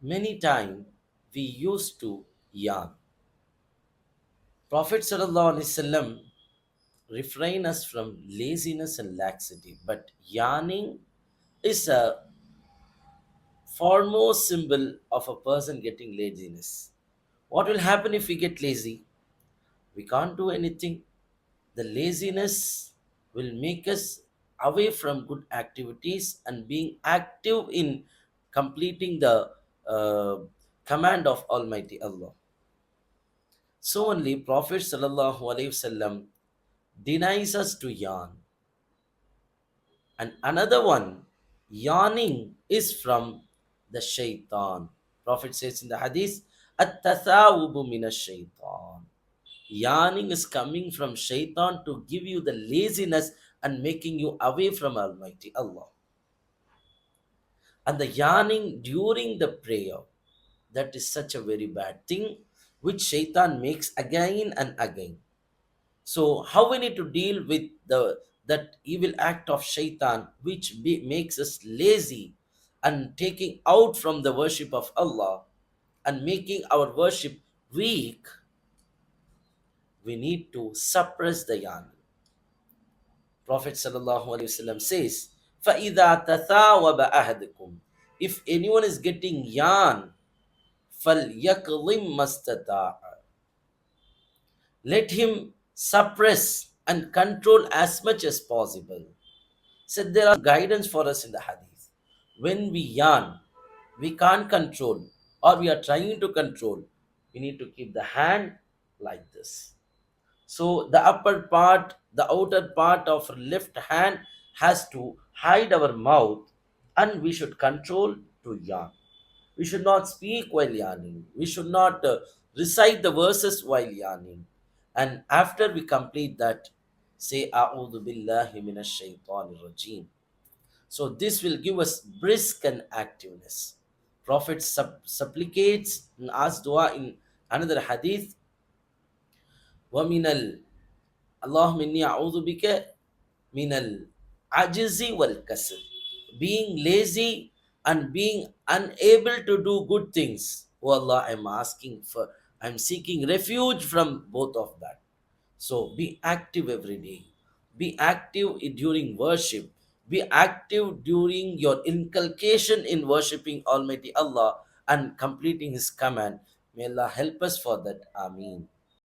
Many times we used to yawn. Prophet sallallahu alaihi wasallam refrain us from laziness and laxity, but yawning is a foremost symbol of a person getting laziness. What will happen if we get lazy? We can't do anything. The laziness will make us away from good activities and being active in completing the uh, command of Almighty Allah. So only Prophet Sallallahu Alaihi Wasallam denies us to yawn. And another one, yawning is from the shaitan. Prophet says in the hadith, At-tathawubu mina shaitan. Yawning is coming from shaitan to give you the laziness and making you away from Almighty Allah. And the yawning during the prayer, that is such a very bad thing, which shaitan makes again and again. So how we need to deal with the that evil act of shaitan, which makes us lazy and taking out from the worship of Allah and making our worship weak? We need to suppress the yarn. Prophet sallallahu alaihi wasallam says, فَإِذَا تَثَاوَبَ أَحَدُكُمْ, if anyone is getting yarn, فَلْيَكْظِمْ مَسْتَطَاعَ, let him suppress and control as much as possible. So there are guidance for us in the hadith. When we yarn, we can't control or we are trying to control, we need to keep the hand like this. So the upper part, the outer part of our left hand has to hide our mouth and we should control to yarn. We should not speak while yarning. We should not recite the verses while yarning. And after we complete that, say A'udhu Billahi Minash Shaitanir Rajim. So this will give us brisk and activeness. Prophet supplicates and asks dua in another hadith. وَمِنَ اللهم إني أعوذ بك من العجز والكسل. Being lazy and being unable to do good things. Oh Allah, I'm seeking refuge from both of that. So be active every day. Be active during worship. Be active during your inculcation in worshiping Almighty Allah and completing His command. May Allah help us for that. Ameen.